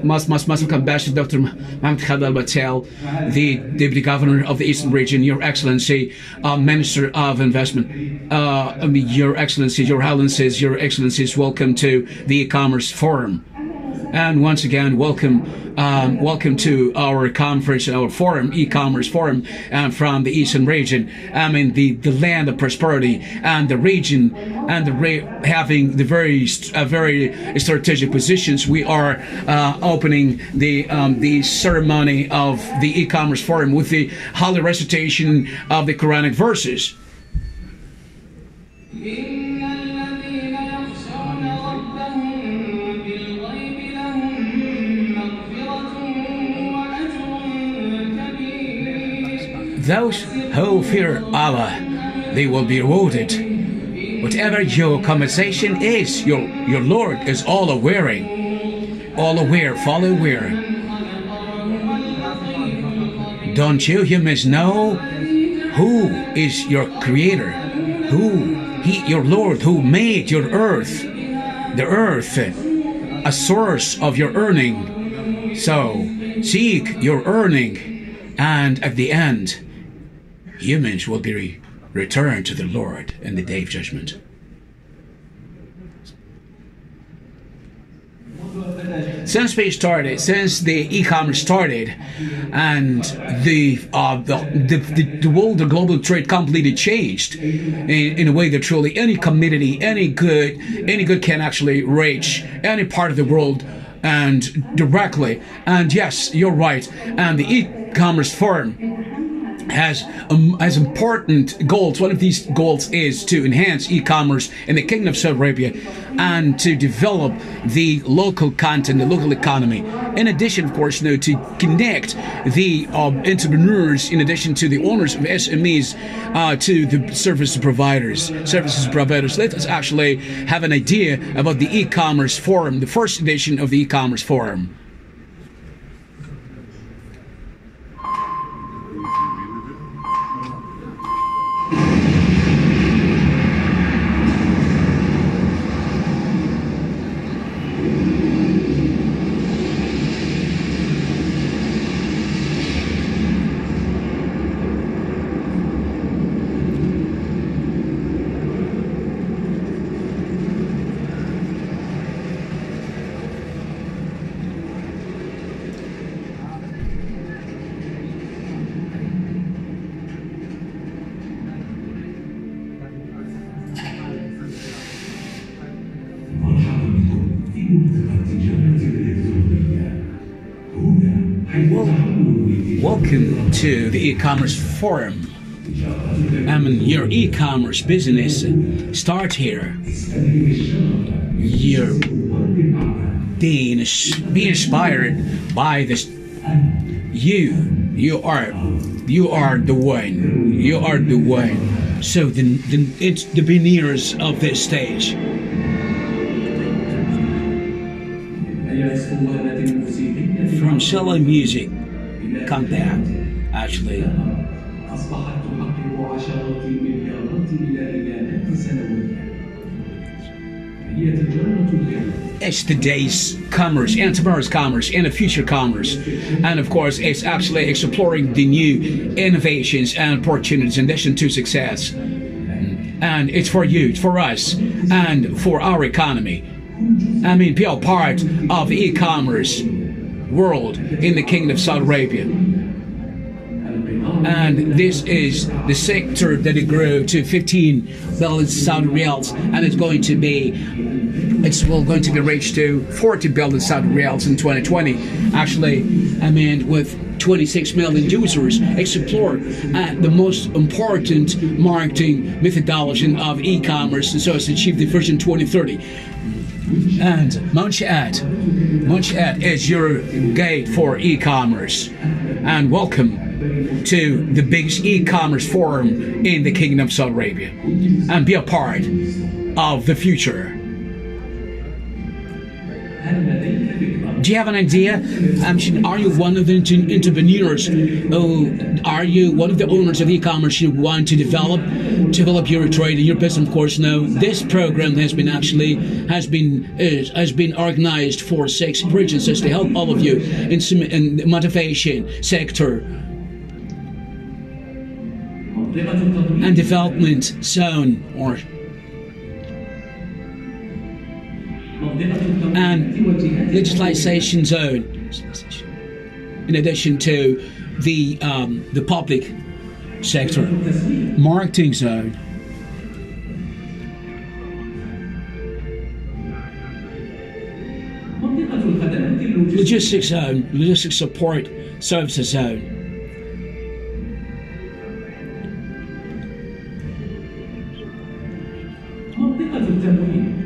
most compassionate Dr. Mohammed Khadal Batel, the Deputy Governor of the Eastern Region, Your Excellency, Minister of Investment, Your Excellency, Your Highnesses, Your Excellencies, welcome to the e-commerce forum. And once again, welcome to our conference, our forum, e-commerce forum, from the Eastern region. I mean, the land of prosperity and the region, and having the very strategic positions. We are opening the ceremony of the e-commerce forum with the holy recitation of the Quranic verses. Those who fear Allah, they will be rewarded. Whatever your conversation is, your Lord is all aware, fully aware. Don't you humans know who is your creator? Your Lord, who made your earth, the earth, a source of your earning. So seek your earning, and at the end, humans will be returned to the Lord in the day of judgment. Since the e-commerce started, and the world, the global trade completely changed in a way that truly any community, any good can actually reach any part of the world and directly. And yes, you're right. And the e-commerce forum has important goals. One of these goals is to enhance e-commerce in the Kingdom of Saudi Arabia and to develop the local content, the local economy. In addition, of course, to connect the entrepreneurs, in addition to the owners of SMEs, to the service providers. Let us actually have an idea about the e-commerce forum, the first edition of the e-commerce forum. Welcome to the e-commerce forum. I mean, your e-commerce business starts here. You're being inspired by this. You are the one. You are the one. So it's the pioneers of this stage. From Segall music contact, actually. It's today's commerce and tomorrow's commerce and the future commerce. And of course, it's actually exploring the new innovations and opportunities in addition to success. And it's for you, it's for us, and for our economy. I mean, be a part of the e-commerce world in the Kingdom of Saudi Arabia. And this is the sector that it grew to 15 billion Saudi riyals, and it's going to be reached to 40 billion Saudi riyals in 2020. Actually, I mean, with 26 million users, explore the most important marketing methodology of e-commerce, and so as to achieve the Vision 2030. And Munchiat is your gate for e-commerce. And welcome to the biggest e-commerce forum in the Kingdom of Saudi Arabia. And be a part of the future. Do you have an idea? Are you one of the entrepreneurs? Are you one of the owners of e-commerce you want to develop your trade and your business? Of course, no. This program has been organized for 6 regions to help all of you in the motivation sector and development zone and legislation zone, in addition to the public sector, marketing zone, logistics zone, logistics support services zone,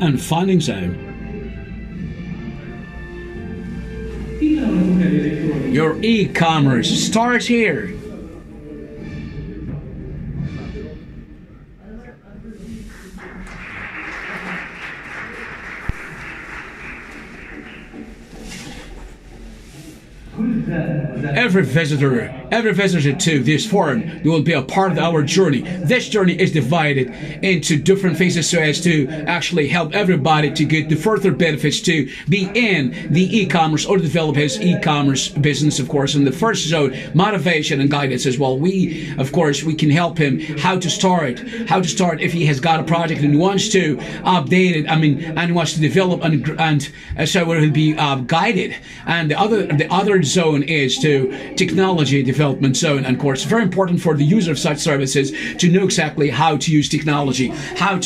and funding zone. Your e-commerce starts here. Every visitor to this forum will be a part of our journey. This journey is divided into different phases so as to actually help everybody to get the further benefits to be in the e-commerce or develop his e-commerce business, of course. In the first zone, motivation and guidance as well. We can help him how to start if he has got a project and wants to update it, and wants to develop and so he'll be guided. And the other zone is to technology development zone, and of course very important for the user of such services to know exactly how to use technology, and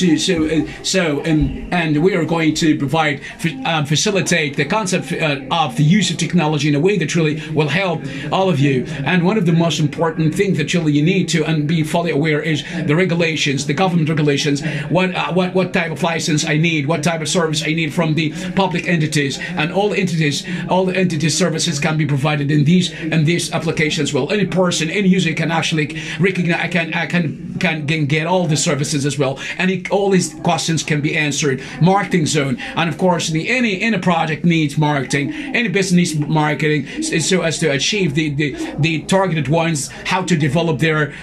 we are going to facilitate the concept of the use of technology in a way that really will help all of you. And one of the most important things that really you need to and be fully aware is the regulations, the government regulations, what type of license I need, what type of service I need from the public entities, and all the entities services can be provided in these applications. Well, any person, any user can actually recognize, can get all the services as well, and all these questions can be answered. Marketing zone, and of course any project needs marketing, any business needs marketing, so as to achieve the targeted ones, how to develop their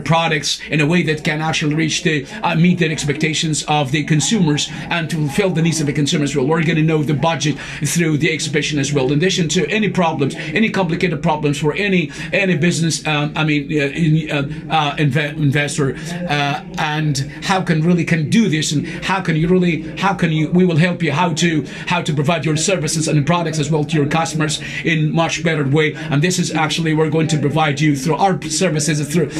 products in a way that can actually reach meet the expectations of the consumers and to fulfill the needs of the consumers. Well, we're going to know the budget through the exhibition as well. In addition to any problems, any complicated problems for any business, investor, and how can do this, and we will help you how to provide your services and products as well to your customers in much better way. And this is actually we're going to provide you through our services through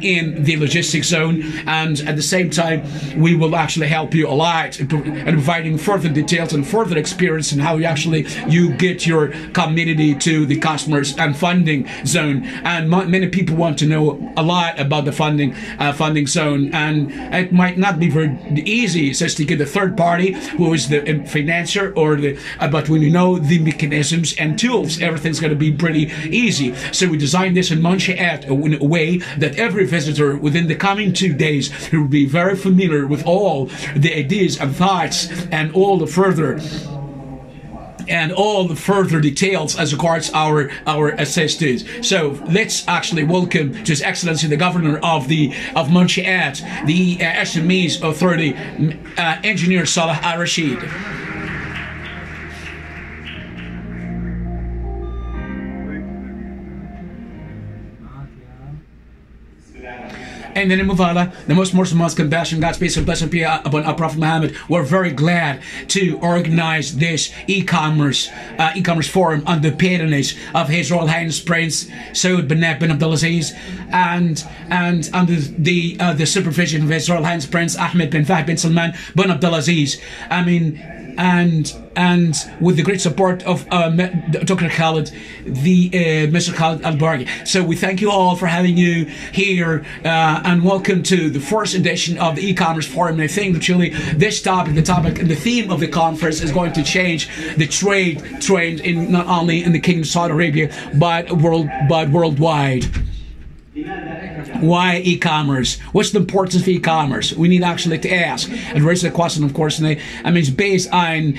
in the logistics zone, and at the same time we will actually help you a lot in providing further details and further experience in how you get your community to the customers and funding zone. And many people want to know a lot about the funding zone, and it might not be very easy just to get a third party who is the financier but when you know the mechanisms and tools, everything's going to be pretty easy. So we designed this in Montreal in a way that every visitor within the coming 2 days will be very familiar with all the ideas and thoughts and all the further details as regards our assistance. So let's actually welcome to His Excellency the Governor of Montreal, the SMEs Authority, Engineer Salah Al-Rashid. In the name of Allah, the most merciful, most compassionate, God's peace and blessing be upon our Prophet Muhammad. We're very glad to organize this e-commerce forum under the patronage of His Royal Highness Prince Saud bin Abdulaziz, and under the supervision of His Royal Highness Prince Ahmed bin Fahd bin Salman bin Abdulaziz. And with the great support of Dr. Khalid, Mr. Khalid Al-Bargi. So we thank you all for having you here, and welcome to the first edition of the e-commerce forum. And I think that really this topic and the theme of the conference is going to change the trade in not only in the Kingdom of Saudi Arabia but worldwide. Why e-commerce? What's the importance of e-commerce? We need actually to ask and raise the question, of course. And it's based on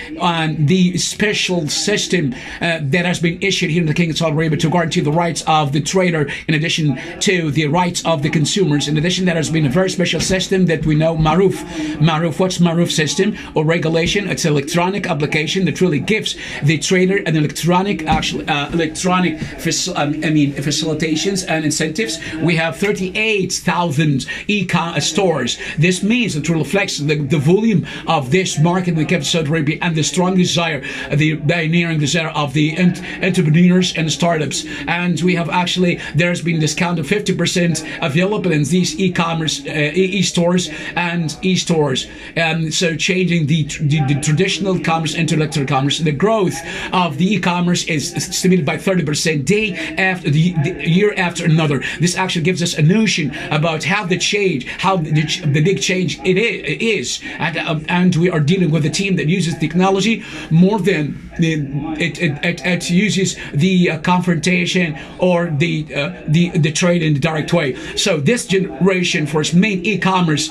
the special system that has been issued here in the Kingdom of Saudi Arabia to guarantee the rights of the trader, in addition to the rights of the consumers. In addition, there has been a very special system that we know, Maruf. Maruf, what's Maruf system or regulation? It's an electronic application that really gives the trader an electronic facilitations and incentives. We have 38,000 e-com stores. This means it reflects the volume of this market in the Kingdom of Saudi Arabia and the strong desire, the pioneering desire of the entrepreneurs and startups. And we have actually, there's been discount of 50% available in these e-commerce, e-stores and e-stores. So changing the traditional commerce into electronic commerce. The growth of the e-commerce is estimated by 30% day after the year after another. This actually gives us a notion about how the change, how the big change it is, and we are dealing with a team that uses technology more than it uses the confrontation or the trade in the direct way. So this generation for its main e-commerce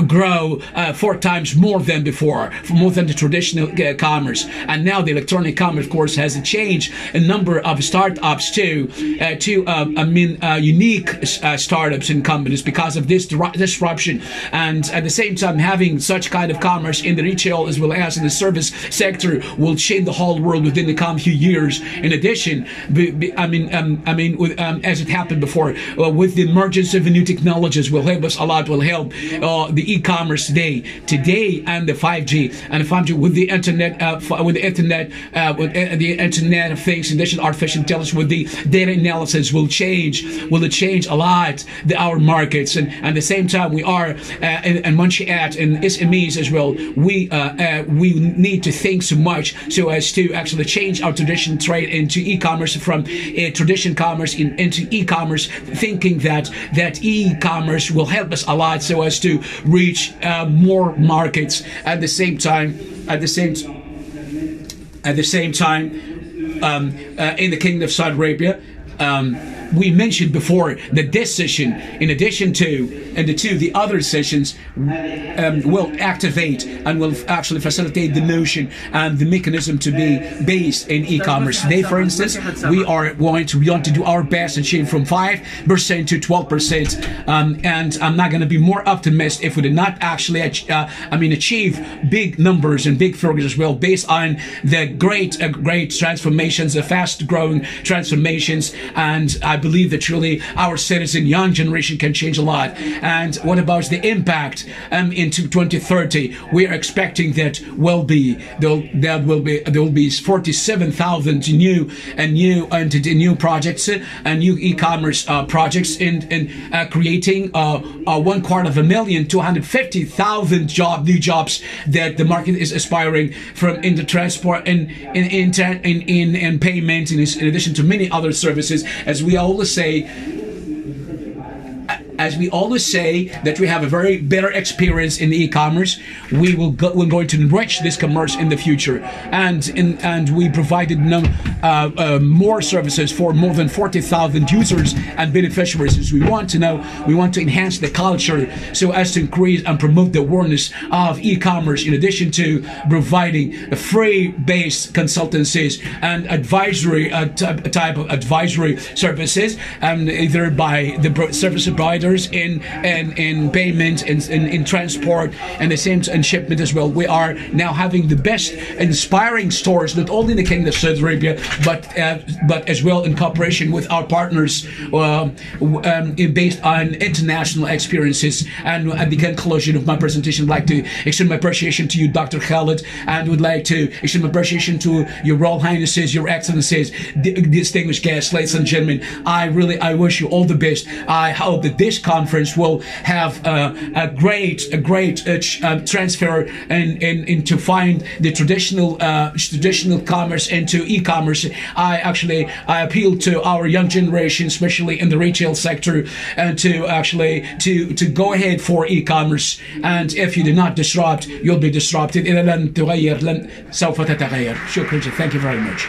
grow 4 times more than before, more than the traditional commerce. And now the electronic commerce, of course, has changed a number of startups to unique startups and companies because of this disruption. And at the same time, having such kind of commerce in the retail as well as in the service sector will change the whole world within the coming few years. In addition, as it happened before, with the emergence of new technologies, will help us a lot. Will help the e-commerce today, and the 5G with the internet, with the internet of things. In addition, artificial intelligence with the data analysis will change a lot our markets. And at the same time, we are and Munchiat and SMEs as well. We need to think so much so as to actually change our traditional trade into e-commerce, from traditional commerce into e-commerce, thinking that e-commerce will help us a lot so as to reach more markets. At the same time, in the Kingdom of Saudi Arabia, we mentioned before that this session, in addition to the other sessions, will activate and will actually facilitate the notion and the mechanism to be based in e-commerce. Today, for instance, we want to do our best and change from 5% to 12%. And I'm not going to be more optimistic if we did not actually achieve big numbers and big figures as well, based on the great transformations, the fast-growing transformations. And I believe that truly our citizen young generation can change a lot. And what about the impact into 2030? We are expecting that there will be 47,000 new projects and new e-commerce projects in creating 250,000 new jobs that the market is aspiring from in the transport and in payment, in addition to many other services. As we always say that we have a very better experience in the e-commerce, we're going to enrich this commerce in the future, and we provided more services for more than 40,000 users and beneficiaries. As we want to enhance the culture so as to increase and promote the awareness of e-commerce, in addition to providing free-based consultancies and advisory type of advisory services, either by the service provider in payment, in transport, and the same in shipment as well. We are now having the best inspiring stores, not only in the Kingdom of Saudi Arabia, but as well in cooperation with our partners, based on international experiences. And at the conclusion of my presentation, I'd like to extend my appreciation to you, Dr. Khalid, and would like to extend my appreciation to your Royal Highnesses, your Excellencies, distinguished guests, ladies and gentlemen. I wish you all the best. I hope that this conference will have a great transfer and to find the traditional commerce into e-commerce. I appeal to our young generation, especially in the retail sector, to go ahead for e-commerce. And if you do not disrupt, you'll be disrupted. Thank you very much.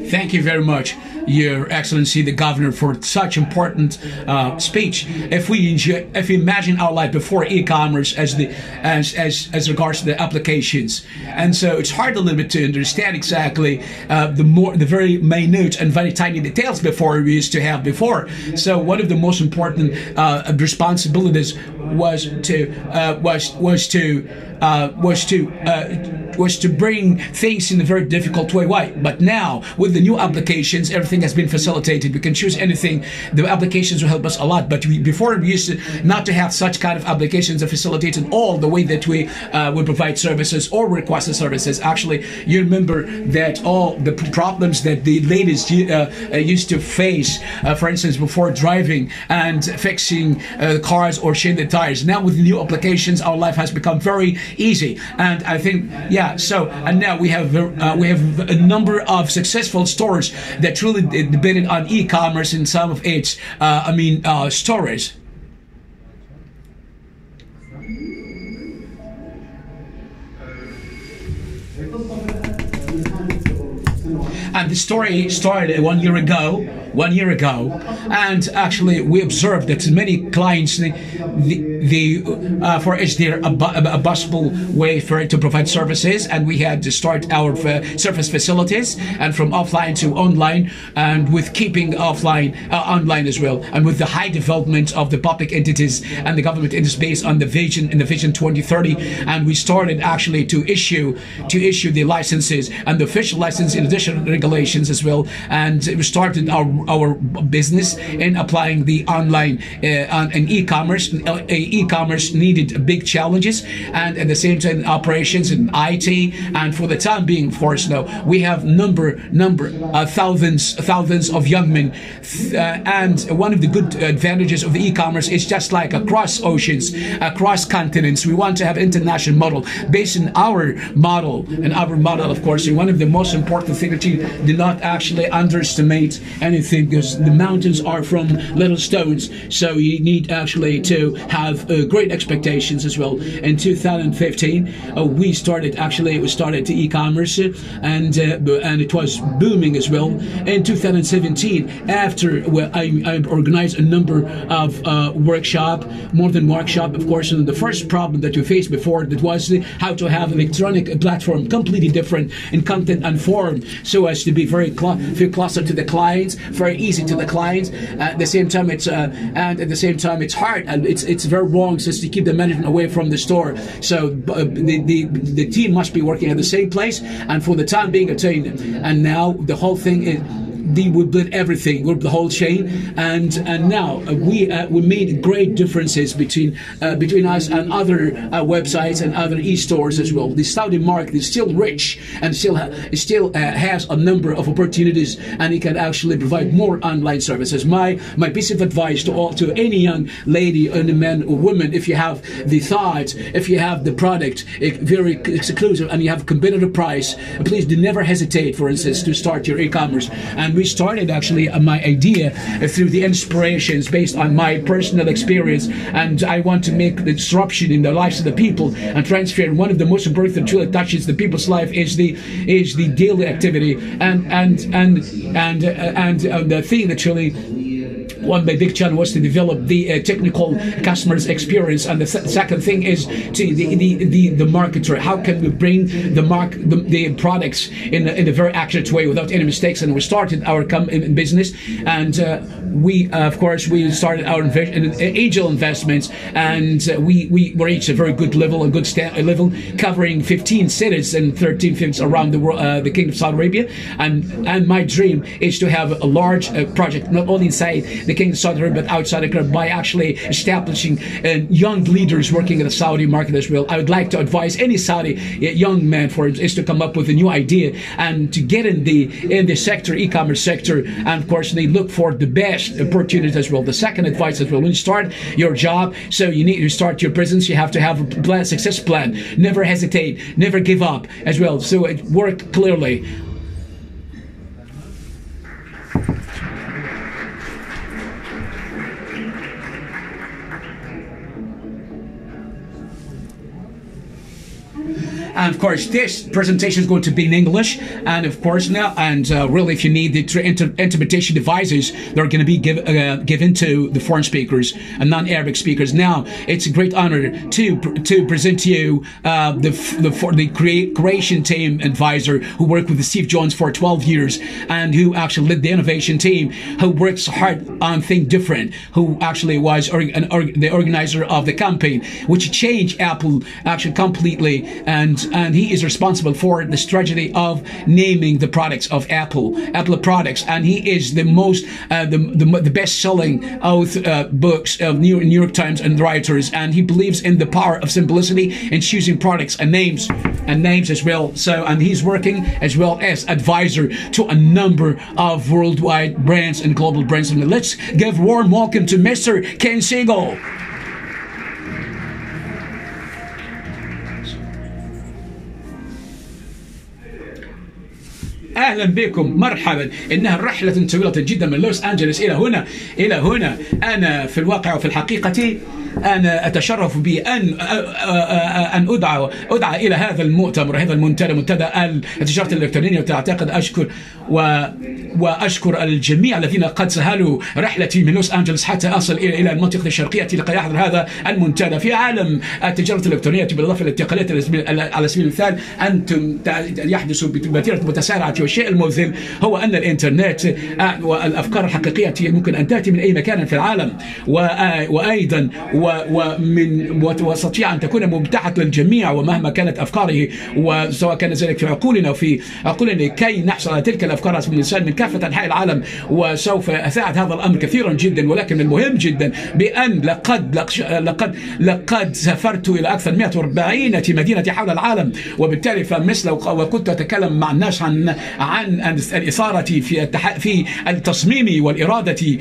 Thank you very much, Your Excellency, the Governor, for such important speech. If we imagine our life before e-commerce as regards to the applications, and so it's hard a little bit to understand exactly the very minute and very tiny details before we used to have before. So one of the most important responsibilities was to bring things in a very difficult way. Why? But now with the new applications, everything has been facilitated. We can choose anything. The applications will help us a lot. But before we used to not to have such kind of applications that facilitated all the way that we would provide services or request the services. Actually, you remember that all the problems that the ladies used to face, for instance, before driving and fixing cars or changing the tires. Now with the new applications, our life has become very easy. And I think, yeah. So and now we have a number of successful stores that truly depended on e-commerce in some of its stores. And the story started 1 year ago. And actually we observed that many clients for is there a possible way for it to provide services, and we had to start our service facilities and from offline to online, and with keeping offline online as well, and with the high development of the public entities and the government entities based on the vision 2030. And we started actually to issue the licenses and the official license in addition to regulations as well, and we started our business in applying the online and e-commerce. E-commerce needed big challenges, and at the same time operations and IT. And for the time being, of course, now we have thousands of young men, and one of the good advantages of the e-commerce is just like across oceans, across continents. We want to have international model based on our model, of course. And one of the most important things that you do not actually underestimate anything, because the mountains are from little stones, so you need actually to have great expectations as well. In 2015 we started the e-commerce, and it was booming as well. In 2017, after I organized a number of more than workshop, of course. And the first problem that we faced before, that was how to have an electronic platform completely different in content and form, so as to be very feel closer to the clients, very easy to the clients. At the same time, it's hard, and it's very wrong just to keep the management away from the store. So the team must be working at the same place, and for the time being attained. And now the whole thing is, we built everything, the whole chain, and now we made great differences between us and other websites and other e-stores as well. The Saudi market is still rich and still has a number of opportunities, and it can actually provide more online services. My piece of advice to any young lady and a man or woman: if you have the thought, if you have the product very exclusive, and you have a competitive price, please do never hesitate, for instance, to start your e-commerce. And we started actually my idea through the inspirations based on my personal experience, and I want to make the disruption in the lives of the people and transfer. One of the most important that truly touches the people's life is the daily activity, and the thing that truly. One my big challenge was to develop the technical customers experience, and the second thing is to the marketer. How can we bring the products in a very accurate way without any mistakes? And we started our business, and we started our angel investments, and we reached a very good level, level, covering 15 cities and 13 cities around the world, the Kingdom of Saudi Arabia. And my dream is to have a large project, not only inside the Kingdom of Saudi Arabia, but outside the country, by actually establishing young leaders working in the Saudi market as well. I would like to advise any Saudi young man is to come up with a new idea and to get in the sector, e-commerce sector, and of course they look for the best opportunities as well. The second advice as well: when you start your job, so you need to start your business, you have to have a success plan. Never hesitate, never give up as well. So it work clearly. And of course, this presentation is going to be in English. And of course, now, and really, if you need the interpretation devices, they're going to be given to the foreign speakers and non-Arabic speakers. Now, it's a great honor to present to you the creation team advisor who worked with Steve Jones for 12 years and who actually led the innovation team, who works hard on Think Different, who actually was the organizer of the campaign, which changed Apple actually completely, and he is responsible for the strategy of naming the products of Apple products, and he is the most the best-selling books of New York Times and writers, and he believes in the power of simplicity in choosing products and names as well. So, and he's working as well as advisor to a number of worldwide brands and global brands. And let's give warm welcome to Mr. Ken Segall. اهلا بكم، مرحبا. انها رحله طويله جدا من لوس انجلوس الى هنا. انا في الواقع وفي الحقيقه أنا أتشرف بأن أدعى إلى هذا المؤتمر، هذا المنتدى، منتدى التجارة الإلكترونية. وأعتقد وأشكر الجميع الذين قد سهلوا رحلتي من لوس أنجلوس حتى أصل إلى المنطقة الشرقية لكي أحضر هذا المنتدى في عالم التجارة الإلكترونية. بالإضافة إلى الانتقالات، على سبيل المثال أنتم يحدث بوتيرة متسارعة، والشيء المذهل هو أن الإنترنت والأفكار الحقيقية ممكن أن تأتي من أي مكان في العالم، وأيضا وتستطيع أن تكون ممتعة للجميع ومهما كانت أفكاره، وسواء كان ذلك في عقولنا وفي عقولنا كي نحصل على تلك الأفكار من الإنسان من كافة أنحاء العالم. وسوف أساعد هذا الأمر كثيرا جدا، ولكن المهم جدا بأن لقد سافرت إلى أكثر من 140 مدينة حول العالم، وبالتالي فمثل وكنت أتكلم مع الناس عن الإثارة في التصميم والإرادة،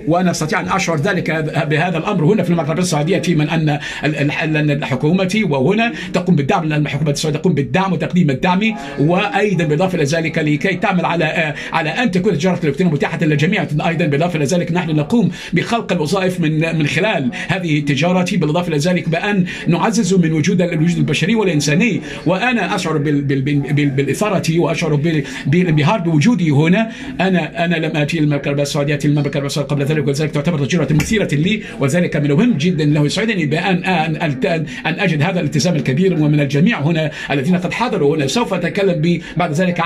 وأنا أستطيع أن أشعر ذلك بهذا الأمر هنا في المملكة السعودية، من أن حكومتي وهنا تقوم بالدعم، لأن الحكومة السعودية تقوم بالدعم وتقديم الدعم، وأيضا بالإضافة إلى ذلك لكي تعمل على أن تكون التجارة الإلكترونية متاحة للجميع. أيضا بالإضافة إلى ذلك نحن نقوم بخلق الوظائف من خلال هذه التجارة، بالإضافة إلى ذلك بأن نعزز من وجود البشري والإنساني. وأنا أشعر بالإثارة وأشعر بالانبهار بوجودي هنا. أنا لم آتي المملكة السعودية قبل ذلك، ولذلك تعتبر تجربة مثيرة لي، وذلك من مهم جدا له يسعدني بأن أجد هذا الالتزام الكبير ومن الجميع هنا الذين قد حضروا هنا. سوف أتكلم بعد ذلك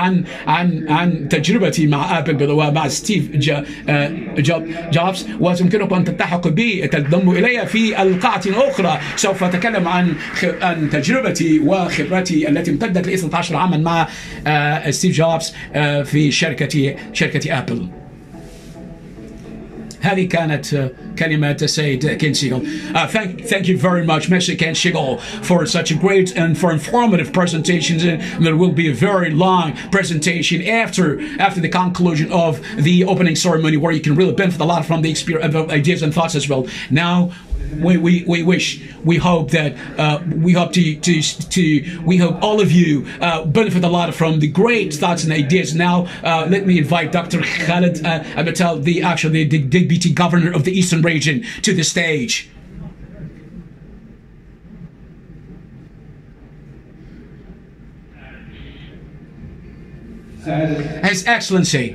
عن تجربتي مع أبل ومع ستيف جوبز، ويمكنكم أن تلتحقوا بي، تنضموا إلي في القاعة أخرى. سوف أتكلم عن تجربتي وخبرتي التي امتدت ل 12 عاما مع ستيف جوبز في شركة أبل. هذه كانت كلمة السيد كين سيغال. Thank you very much, Mr. Ken Segall, for such a great and for informative presentations. And there will be a very long presentation after the conclusion of the opening ceremony, where you can really benefit a lot from the experience, of ideas and thoughts as well. Now, we hope that we hope all of you benefit a lot from the great thoughts and ideas. Now, let me invite Dr. Khaled Abatel, the deputy governor of the Eastern region, to the stage. His Excellency.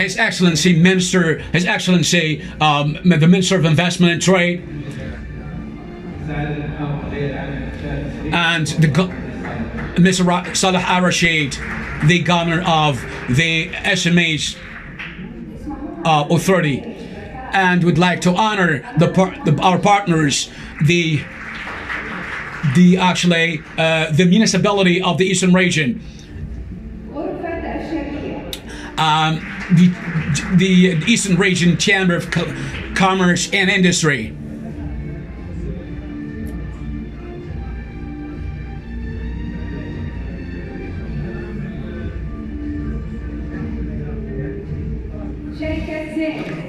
His Excellency Minister, His Excellency the Minister of Investment and Trade, and Mr. Salah Al-Rashid, the Governor of the SMEs Authority, and would like to honor our partners, the municipality of the Eastern region, the Eastern Region Chamber of Commerce and Industry.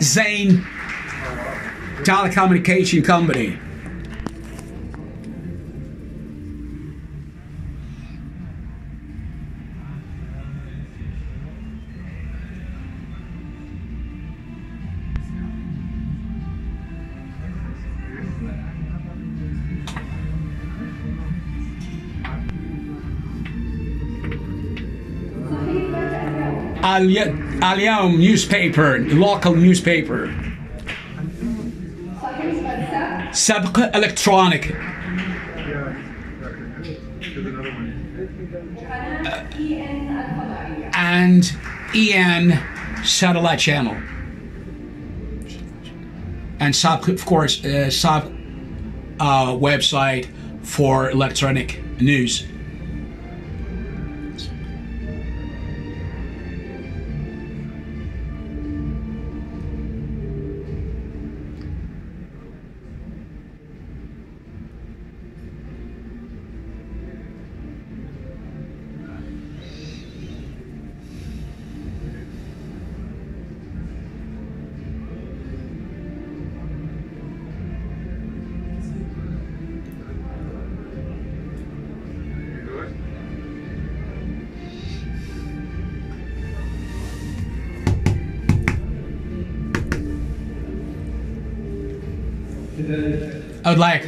Zain Telecommunication Company. Al-Yawm newspaper, local newspaper. Sabq electronic. And EN satellite channel. And Sabq, of course, Sabq website for electronic news. I would like,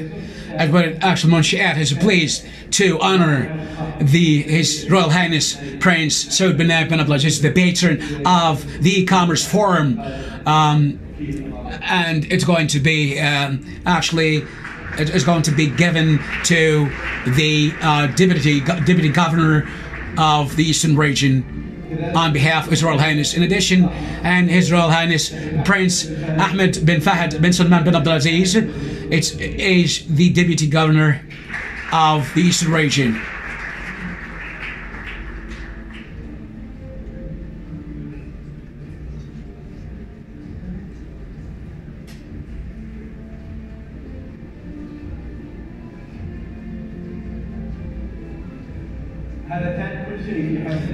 as what Actual Munshiat is pleased to honor His Royal Highness Prince Saud bin Naif bin Abdulaziz, the patron of the e-commerce forum, and it's going to be it is going to be given to the deputy governor of the Eastern region on behalf of His Royal Highness. In addition, and His Royal Highness Prince Ahmed bin Fahd bin Salman bin Abdulaziz is the Deputy Governor of the Eastern region.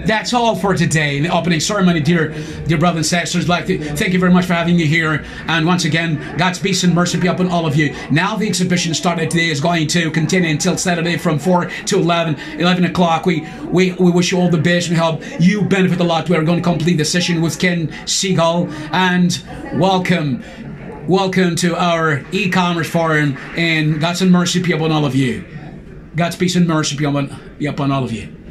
That's all for today in the opening ceremony, dear brothers and sisters. I'd like to thank you very much for having me here, and once again, God's peace and mercy be upon all of you. Now the exhibition started today is going to continue until Saturday from 4 to 11 o'clock. We wish you all the best. We hope you benefit a lot. We are going to complete the session with Ken Segall, and welcome to our e-commerce forum, and God's and mercy be upon all of you. God's peace and mercy be upon all of you.